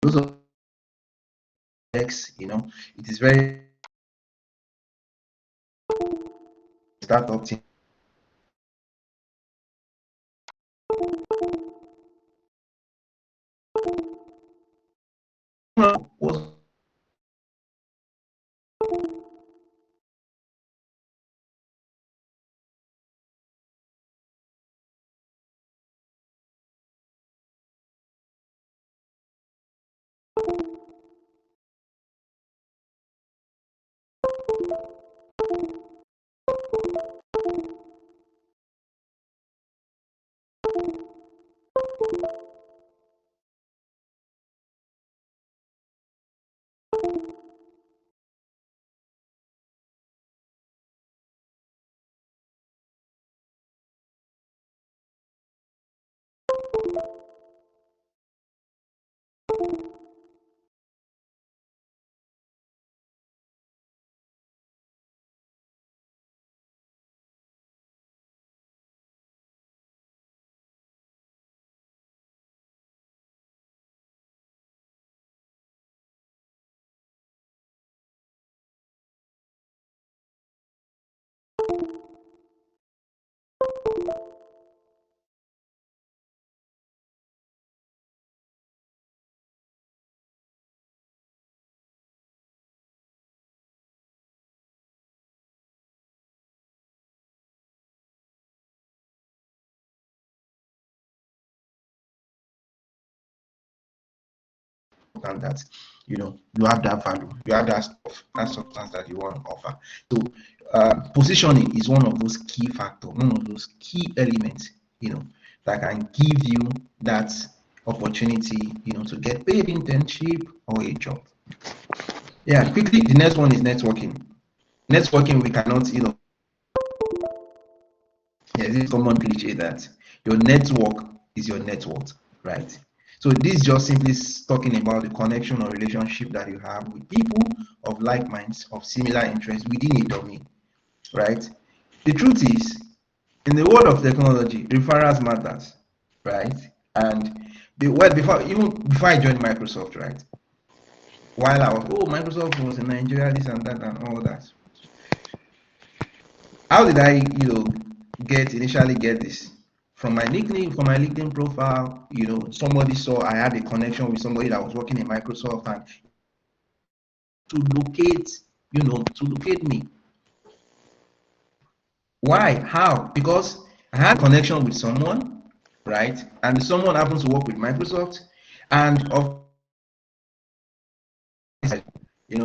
those of X, it is very startup team. Was important that you have that value, you have that stuff, that substance that you want to offer. So positioning is one of those key factors, one of those key elements, that can give you that opportunity, to get paid internship or a job. Yeah, quickly, the next one is networking. Networking, we cannot, there's this common cliche that your network is your net worth, right? So this is just simply talking about the connection or relationship that you have with people of like minds, of similar interests within a domain, right? The truth is, in the world of technology, referrals matters, right? And before I joined Microsoft, right? While I was, Microsoft was in Nigeria, this and that and all that. How did I, initially get this? From my nickname, from my LinkedIn profile, somebody saw I had a connection with somebody that was working in Microsoft, and to locate me. Why? How? Because I had a connection with someone, right? And someone happens to work with Microsoft, and of you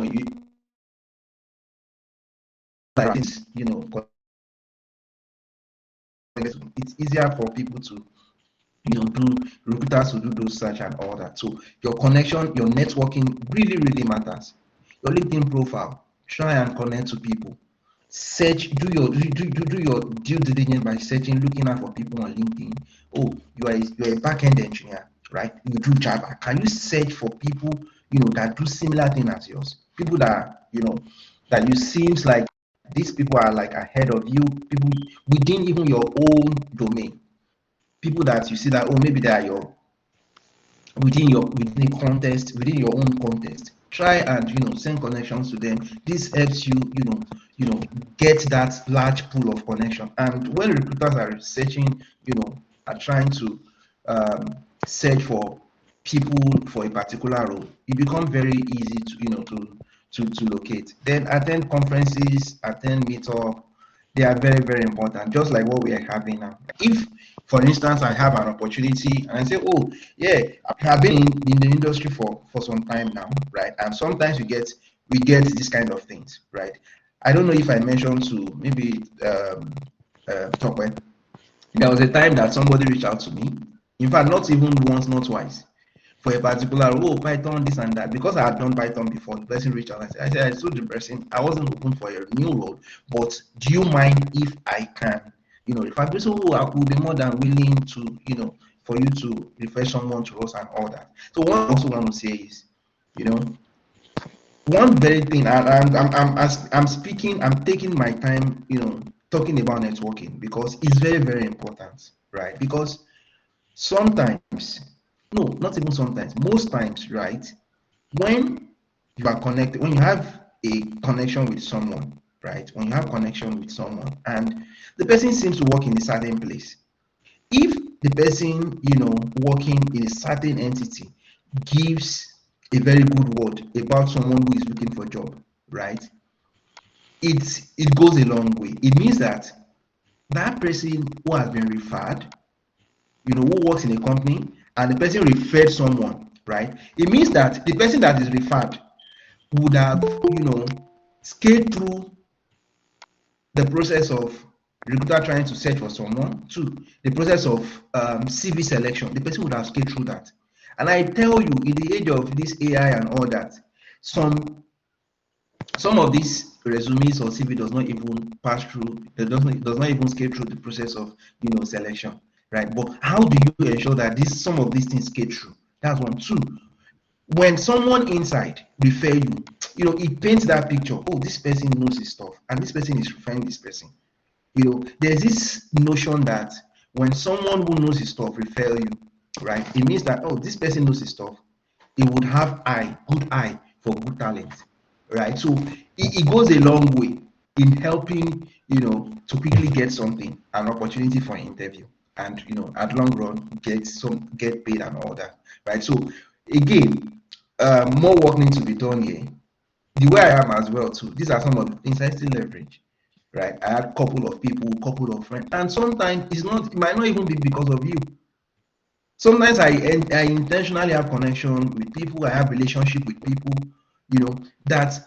like this, it's easier for people to do recruiters to do those search and all that. So your connection, your networking really, really matters. Your LinkedIn profile, try and connect to people. Search, do your due diligence by searching, looking out for people on LinkedIn. Oh, you're a back-end engineer, right? You do Java. Can you search for people, that do similar thing as yours? People that that you seems like these people are like ahead of you, people within even your own domain. People that you see that, maybe they are within a context, within your own context. Try and send connections to them. This helps you get that large pool of connection. And when recruiters are searching, are trying to search for people for a particular role, it becomes very easy to locate. Then attend conferences, attend meetup. They are very, very important, just like what we are having now. If, for instance, I have an opportunity and I say, oh yeah, I've been in the industry for some time now, right? And sometimes we get these kind of things, right? I don't know if I mentioned to maybe talk when there was a time that somebody reached out to me. In fact, not even once, not twice, for a particular Python, this and that. Because I had done Python before, the person reached out. I told the person I wasn't open for a new role, but do you mind if I can, if I do so, I could be more than willing to, for you to refer someone to us and all that. So what I also want to say is, one very thing, and I'm speaking, I'm taking my time, talking about networking because it's very, very important, right? Because sometimes no, not even sometimes, most times, right? When you are connected, when you have a connection with someone, right? When you have connection with someone and the person seems to work in a certain place, if the person, working in a certain entity gives a very good word about someone who is looking for a job, right? It goes a long way. It means that that person who has been referred, who works in a company, and the person referred someone, right? It means that the person that is referred would have, scaled through the process of recruiter trying to search for someone. Two, the process of CV selection. The person would have scaled through that. And I tell you, in the age of this AI and all that, some of these resumes or CV does not even pass through, does not even scale through the process of selection, right? But how do you ensure that some of these things scale through? That's one. Two, when someone inside refer you, it paints that picture. Oh, this person knows his stuff, and this person is referring this person. There's this notion that when someone who knows his stuff refer you, right, it means that, oh, this person knows his stuff. He would have good eye for good talent, right? So it goes a long way in helping, to quickly get something, an opportunity for an interview, and at long run get paid and all that, right? So again, more work needs to be done here. The way I am as well too. These are some of the things I still leverage, right? I had couple of people, couple of friends, and sometimes it might not even be because of you. Sometimes I intentionally have connection with people, I have relationship with people, that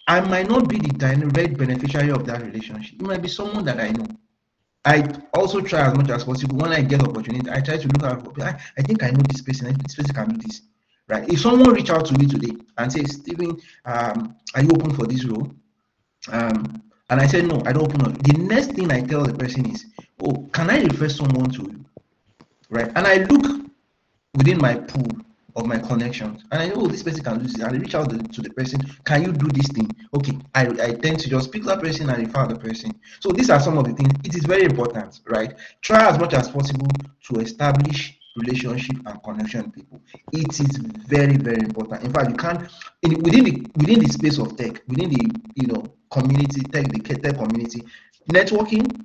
I might not be the direct beneficiary of that relationship. It might be someone that I know. I also try as much as possible when I get opportunity. I try to look out for. I think I know this person. I think this person can do this, right? If someone reach out to me today and say, Stephen, are you open for this role? And I said no, I don't open up. The next thing I tell the person is, oh, can I refer someone to you, right? And I look within my pool of my connections and I know, oh, this person can do this, and I reach out to the person, can you do this thing? Okay, I tend to just pick that person and refer the person. So these are some of the things. It is very important, right? Try as much as possible to establish relationship and connection with people. It is very, very important. In fact, you can't within the space of tech, within the community, tech community, networking,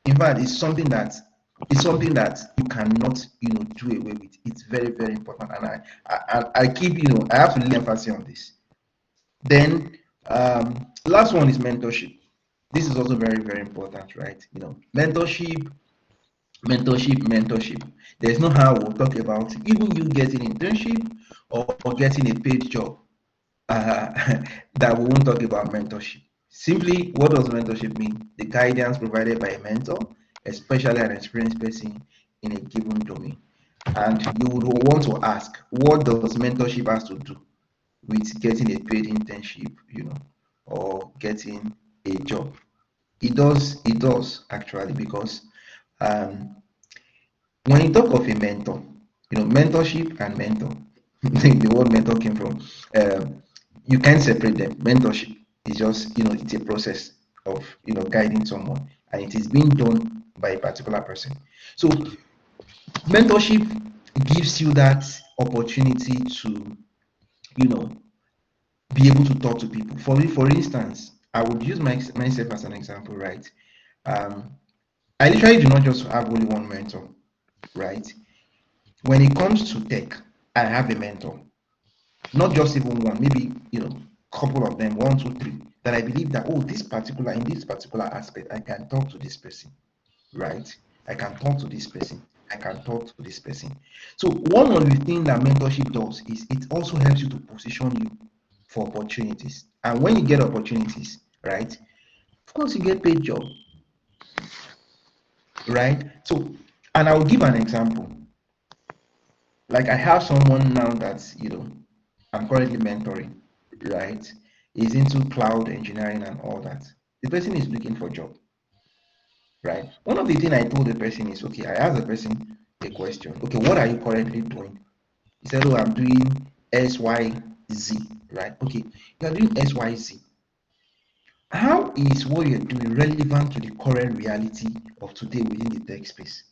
in fact, it's something that you cannot do away with. It's very, very important, and I keep I have to lay emphasis on this. Then last one is mentorship. This is also very, very important, right? Mentorship. There's no how we'll talk about even you getting internship or getting a paid job, uh, that we won't talk about mentorship. Simply, what does mentorship mean? The guidance provided by a mentor, especially an experienced person in a given domain. And you would want to ask, what does mentorship has to do with getting a paid internship, or getting a job? It does actually, because um, when you talk of a mentor, mentorship and mentor, the word mentor came from, you can't separate them. Mentorship is just, it's a process of, guiding someone, and it is being done by a particular person. So mentorship gives you that opportunity to, you know, be able to talk to people. For instance, I would use myself as an example, right? Um, I literally do not just have only one mentor, right? When it comes to tech, I have a mentor, not just even one, maybe couple of them, one, two, three, that I believe that, oh, in this particular aspect, I can talk to this person, right? I can talk to this person. I can talk to this person. So one of the things that mentorship does is it also helps you to position you for opportunities. And when you get opportunities, right? Of course, you get paid job, right? So, and I will give an example. Like I have someone now that I'm currently mentoring, right? Is into cloud engineering and all that. The person is looking for a job, right? One of the things I told the person is, okay, I asked the person a question. Okay, what are you currently doing? He said, oh, I'm doing XYZ, right? Okay, you are doing XYZ. How is what you're doing relevant to the current reality of today within the tech space?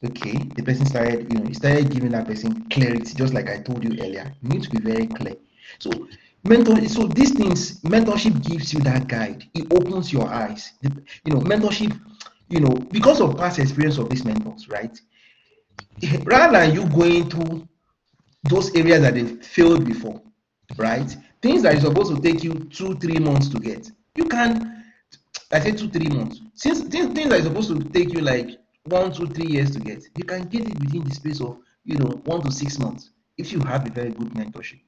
Okay, the person started, you started giving that person clarity, just like I told you earlier. You need to be very clear. So, so these things, mentorship gives you that guide. It opens your eyes. Mentorship, because of past experience of these mentors, right? Rather than you going through those areas that they failed before, right? Things that is supposed to take you 2-3 months to get, you can, I say 2-3 months. Since things that is supposed to take you like 1-2-3 years to get, you can get it within the space of 1 to 6 months if you have a very good mentorship,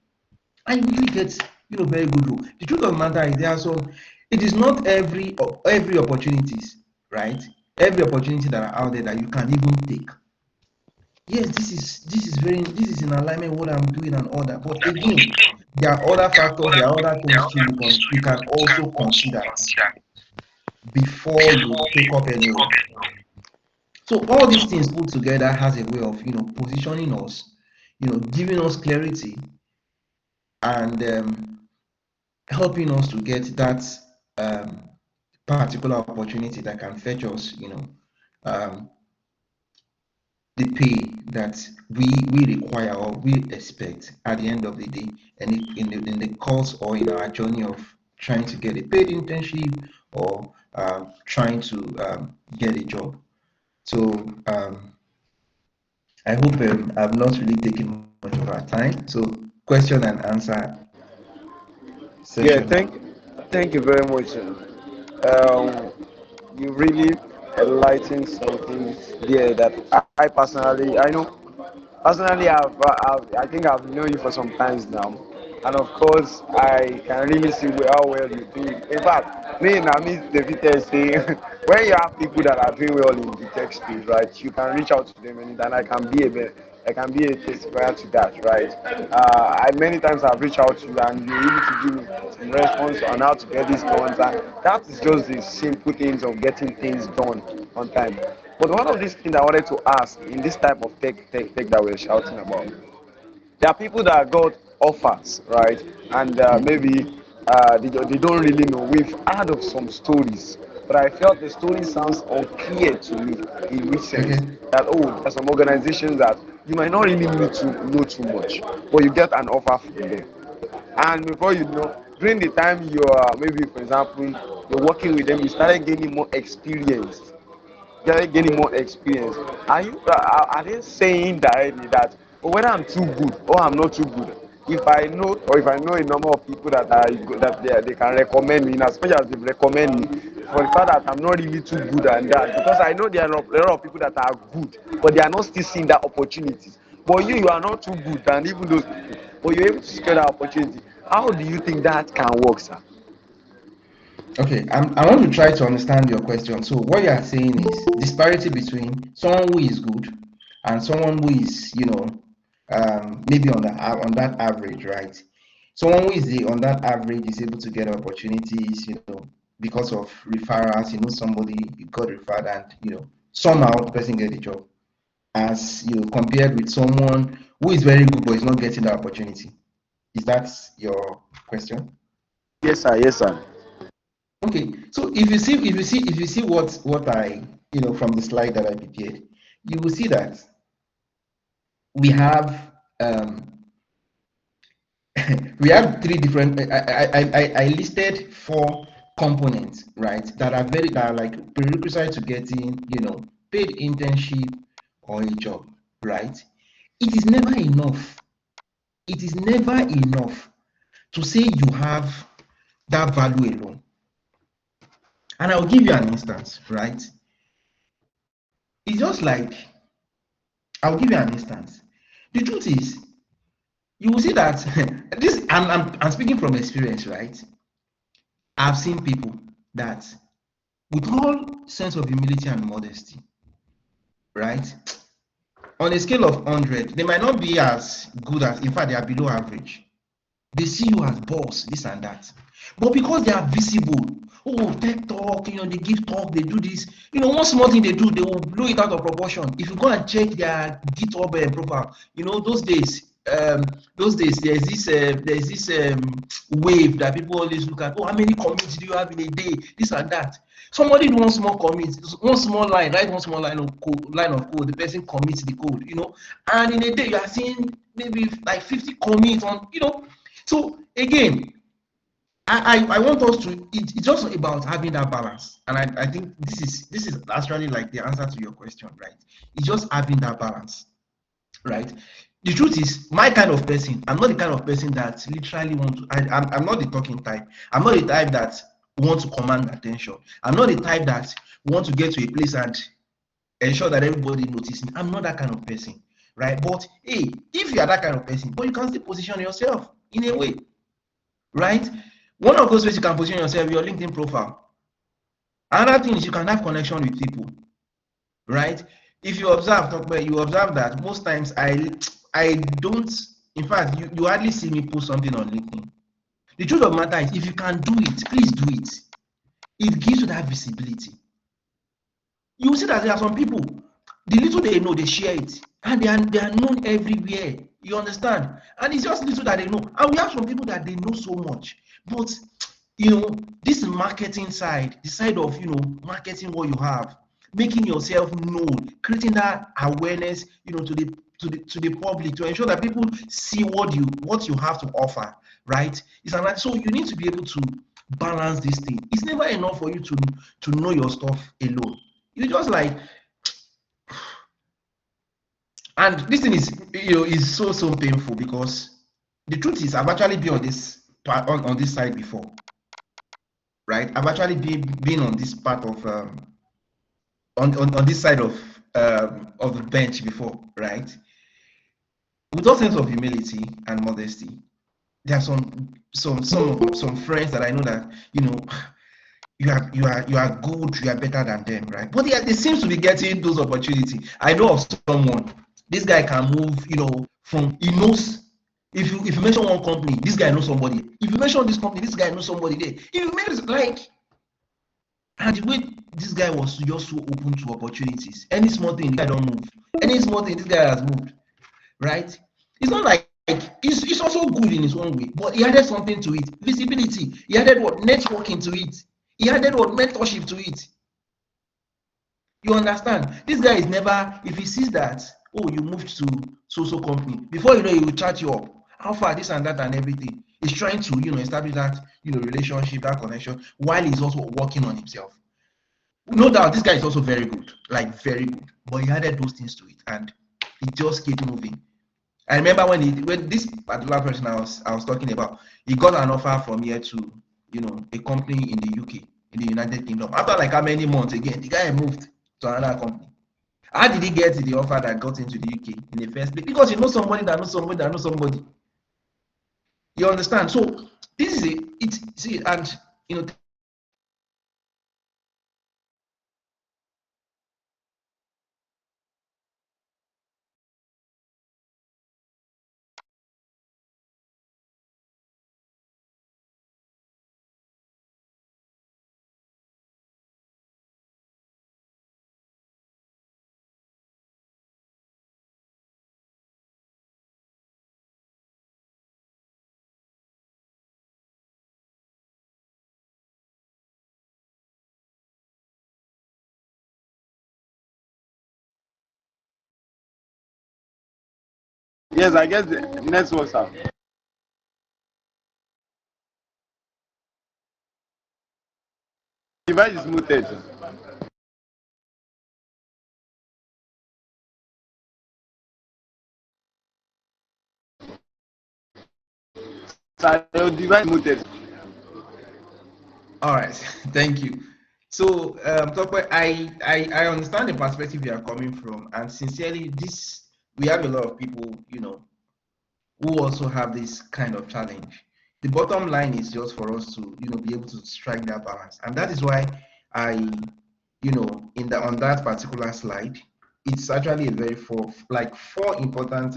and you really get very good role. The truth of the matter is there are some. It is not every opportunities, right? Every opportunity that are out there that you can even take. Yes, this is in alignment with what I'm doing and all that. But again, there are other factors, there are other things too you can also consider before you take up any role. So all these things put together has a way of positioning us, giving us clarity and helping us to get that um, particular opportunity that can fetch us, um, the pay that we require or we expect at the end of the day, and in the course or in our journey of trying to get a paid internship or trying to get a job. So I hope I've not really taken much of our time. So question and answer Yeah, session. thank you very much. You really enlightened something there that I personally, I know personally, I think I've known you for some times now, and of course, I can really see how well you do. In fact, me and Ami David say when you have people that are doing well in the tech space, right, you can reach out to them and I can I can be a testifier to that, right? I many times I've reached out to you and you're able to give me some response on how to get these done, and that is just the simple things of getting things done on time. But one of these things I wanted to ask in this type of tech that we're shouting about, there are people that got offers, right? And maybe they don't really know. We've heard of some stories, but I felt the story sounds unclear to me in which sense Okay. that, oh, there are some organizations that you might not really need to know too much, but you get an offer from them. And before you know, during the time you are, maybe for example, you're working with them, you started gaining more experience, getting more experience. Are they saying directly that, oh, whether I'm too good or I'm not too good, if I know or if I know a number of people that are that they can recommend me, in as much as they recommend me, for the fact that I'm not really too good and that, because I know there are a lot of people that are good, but they are not still seeing that opportunity. But you are not too good, and even those people, but you're able to secure that opportunity. How do you think that can work, sir? Okay, I want to try to understand your question. So what you are saying is disparity between someone who is good and someone who is, maybe on that average, right? Someone who is on that average is able to get opportunities, because of referrals. Somebody you got referred, and somehow the person get a job. As compared with someone who is very good but is not getting the opportunity. Is that your question? Yes, sir. Yes, sir. Okay, so if you see what I from the slide that I prepared, you will see that we have we have three different. I listed four components, right? That are like prerequisite to getting paid internship or a job, right? It is never enough. It is never enough to say you have that value alone. And I'll give you an instance, right? It's just like I'll give you an instance. The truth is, you will see that this. I'm speaking from experience, right? I've seen people that, with all sense of humility and modesty, right? On a scale of 100, they might not be as good as, in fact, they are below average. They see you as boss, this and that. But because they are visible, oh, tech talk, they give talk, they do this. One small thing they do, they will blow it out of proportion. If you go and check their GitHub profile, those days, those days there's this wave that people always look at. Oh, how many commits do you have in a day? This and that. Somebody do one small commit, one small line, write one small line of code. The person commits the code, and in a day you are seeing maybe like 50 commits on, So again, I want us to. It's just about having that balance, and I think this is actually like the answer to your question, right? It's just having that balance, right? The truth is, my kind of person, I'm not the kind of person that literally want to. I'm not the talking type. I'm not the type that want to command attention. I'm not the type that want to get to a place and ensure that everybody notices me. I'm not that kind of person, right? But hey, if you are that kind of person, but you can still position yourself in a way, right? One of those ways you can position yourself, your LinkedIn profile. Another thing is you can have connection with people, right? If you observe, you observe that most times I don't. In fact, you hardly see me post something on LinkedIn. The truth of the matter is, if you can do it, please do it. It gives you that visibility. You will see that there are some people, the little they know, they share it, and they are known everywhere. You understand? And it's just little that they know. And we have some people that they know so much, but this marketing side, the side of marketing what you have, making yourself known, creating that awareness, to the public, to ensure that people see what you have to offer, right? So you need to be able to balance this thing. It's never enough for you to know your stuff alone. You just like, and this thing is so painful, because the truth is I've actually been on this part on this side before, right? I've actually been on this part of on this side of the bench before, right? With all sense of humility and modesty, there are some friends that I know that you are good, you are better than them, right? But they seems to be getting those opportunities. I know of someone. This guy can move, from he knows. If you mention one company, this guy knows somebody. If you mention this company, this guy knows somebody there. If you mention like, and the way this guy was just so open to opportunities. Any small thing, the guy don't move. Any small thing, this guy has moved, right? It's not like it's also good in his own way, but he added something to it. Visibility. He added what? Networking to it. He added what? Mentorship to it. You understand? This guy is never, if he sees that, oh, you moved to so company, before you know, he will chat you up. How far, this and that and everything. He's trying to, establish that, relationship, that connection, while he's also working on himself. No doubt, this guy is also very good, like very good. But he added those things to it, and it just kept moving. I remember when this particular person I was talking about, he got an offer from here to, a company in the UK, in the United Kingdom. After like how many months again, the guy moved to another company. How did he get the offer that got into the UK in the first place? Because you know somebody that knows somebody that knows somebody. You understand? So this is and you know Yes, I guess the next WhatsApp. Device is muted. So your device is muted. all right, thank you. So, Tokwe, I understand the perspective you are coming from, and sincerely, we have a lot of people, who also have this kind of challenge. The bottom line is just for us to, be able to strike that balance, and that is why I, on that particular slide, it's actually a very four important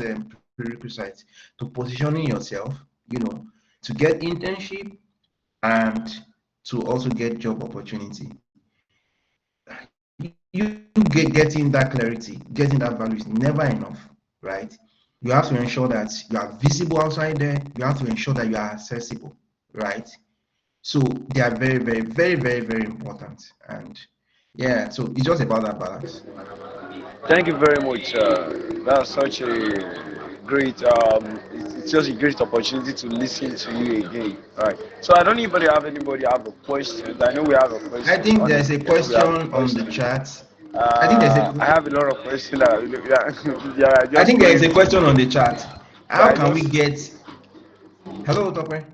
prerequisites to positioning yourself, to get internship and to also get job opportunity. You getting that clarity, getting that value is never enough, right? You have to ensure that you are visible outside there. You have to ensure that you are accessible, right? So they are very, very, very, very, very important. And yeah, so it's just about that balance. Thank you very much. That's such a great. It's just a great opportunity to listen to you again. All right. So I don't know if you have anybody have a question. I know we have a I question. think there's a Honestly, I know we have a question on the question. chat. I think there's a I have a lot of questions that yeah, are I just think there is going a through. question on the chat. Yeah, How I can we just get hello, Tokwe?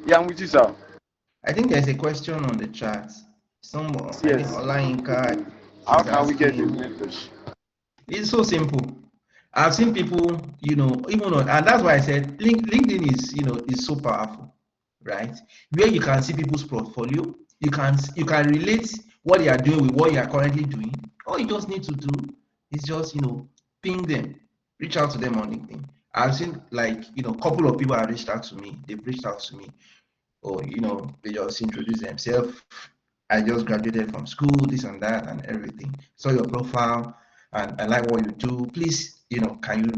yeah, I'm with you, sir. I think there's a question on the chat. Someone, I think Yes. Olayinka How is can we get a asking. mentorship? It's so simple. I've seen people, even on, and that's why I said LinkedIn is, is so powerful, right? Where you can see people's portfolio, you can relate what they are doing with what you are currently doing. All you just need to do is just, ping them, reach out to them on LinkedIn. I've seen like, a couple of people have reached out to me. They've reached out to me, or they just introduce themselves. I just graduated from school, this and that and everything. Saw your profile and I like what you do. Please, can you,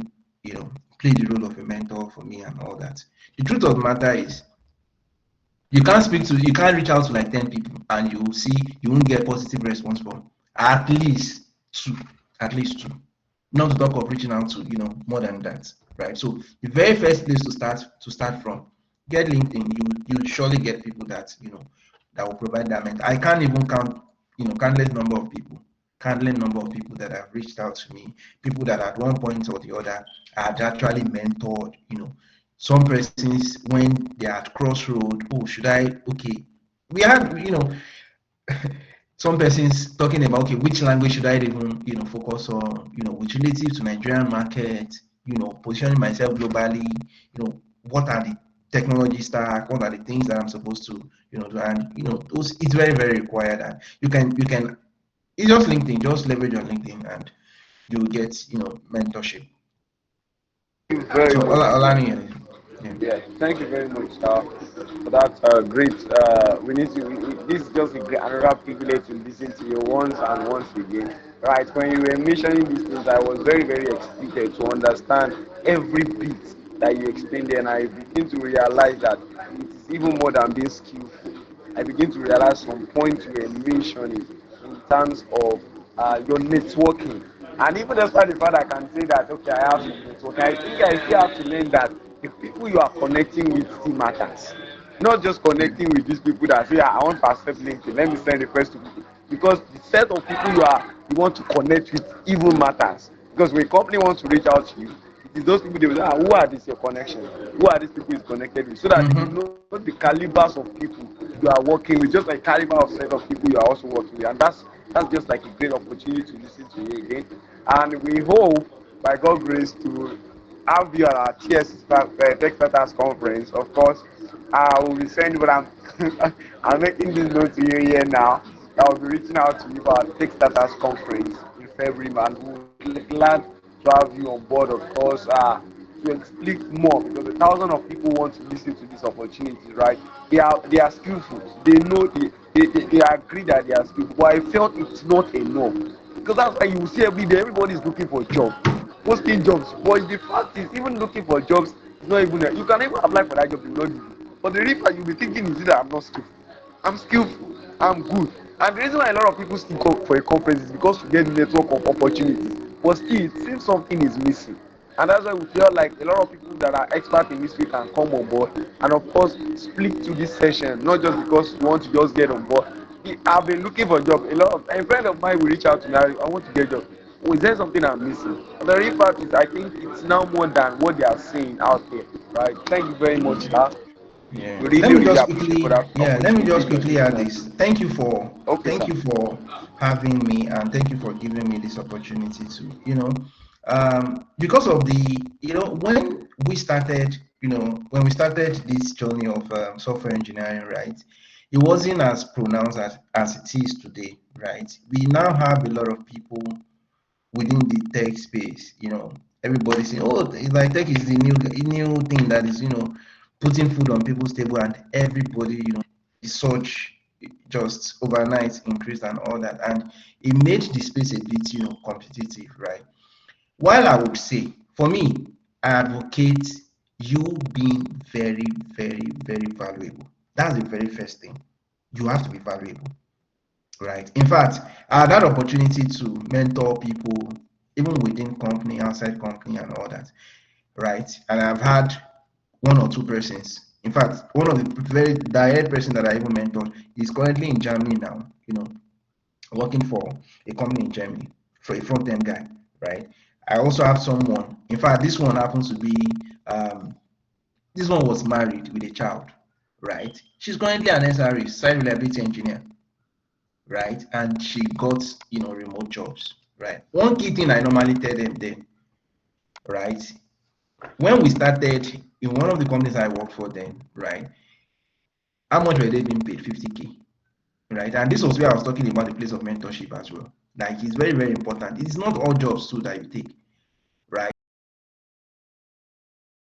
play the role of a mentor for me and all that. The truth of the matter is you can't reach out to like 10 people and you will see you won't get positive response from at least two, at least two. Not to talk of reaching out to, more than that, right? So the very first place to start from, get LinkedIn. You surely get people that, that will provide that mentor. I can't even count, countless number of people that have reached out to me, people that at one point or the other had actually mentored, some persons when they're at crossroad. Oh, should I? Okay, we had, some persons talking about, okay, which language should I even, focus on, with relative to Nigerian market, positioning myself globally, what are the technology stack, what are the things that I'm supposed to, do, and those, it's very, very required. And you can it's just LinkedIn, just leverage on LinkedIn and you'll get, mentorship. Thank you very So much. Olani, yeah. Yeah, thank you very much for that great. We need to. This is just a great, another privilege to listen to you once and once again. Right, when you were mentioning these things, I was very, very excited to understand every bit that you explained there, and I begin to realize that it is even more than being skillful. I begin to realize some points you were mentioning in terms of your networking. And even despite the fact I can say that, okay, I have some networking, I think I still have to learn that the people you are connecting with still matters. Not just connecting with these people that say, I want to accept LinkedIn, let me send request to people. Because the set of people you want to connect with even matters. Because when a company wants to reach out to you, it is those people they will say, who are these your connection? Who are these people is connected with? So that they will Mm-hmm. know the calibers of people you are working with, just like caliber of set of people you are also working with. And that's just like a great opportunity to listen to you again. And we hope, by God's grace, to have you at our TECHTALK conference. Of course, I will be sending, but I'm making this note to you here now. I will be reaching out to you for our TECHTALK conference in February, and we would be glad to have you on board, of course, to explain more because a thousand of people want to listen to this opportunity, right? They are skillful. They know they agree that they are skillful, but I felt it's not enough because that's why you see every day everybody is looking for a job, posting jobs. But the fact is, even looking for jobs is not even you can even apply for that job, you will not give you. But the reason you'll be thinking is that I'm not skillful. I'm skillful. I'm good. And the reason why a lot of people still go for a conference is because you get network of opportunities. But still, it seems something is missing. And that's why we feel like a lot of people that are experts in this field can come on board and, of course, split to this session, not just because you want to just get on board. I've been looking for a job. A friend of mine will reach out to me. I want to get a job. Oh, is there something I'm missing? And the real fact is, I think it's now more than what they are saying out there. Right? Thank you very much, sir. Yeah. We Let really, me really just appreciate for quickly, that yeah, let me opportunity just you're quickly add giving us. this. Thank you for Okay, thank sir. you for having me and thank you for giving me this opportunity to, because of the, when we started, when we started this journey of software engineering, right? It wasn't as pronounced as it is today, right? We now have a lot of people within the tech space. Everybody saying, "Oh, it's like tech is the new thing that is, putting food on people's table," and everybody, the search just overnight increased and all that, and it made the space a bit, competitive, right? While I would say For me, I advocate you being very, very, very valuable. That's the very first thing. You have to be valuable, right? In fact, I had that opportunity to mentor people, even within company, outside company, and all that, right? And I've had one or two persons. In fact, one of the very direct person that I even mentored is currently in Germany now, working for a company in Germany for a front end guy, right? I also have someone, in fact, this one happens to be, um, this one was married with a child, right? She's currently an SRE, site reliability engineer, right? And she got, remote jobs, right? One key thing I normally tell them then, right? When we started in one of the companies I worked for then, right? How much were they being paid? 50K, right? And this was where I was talking about the place of mentorship as well. Like, it's very, very important. It's not all jobs too that you take.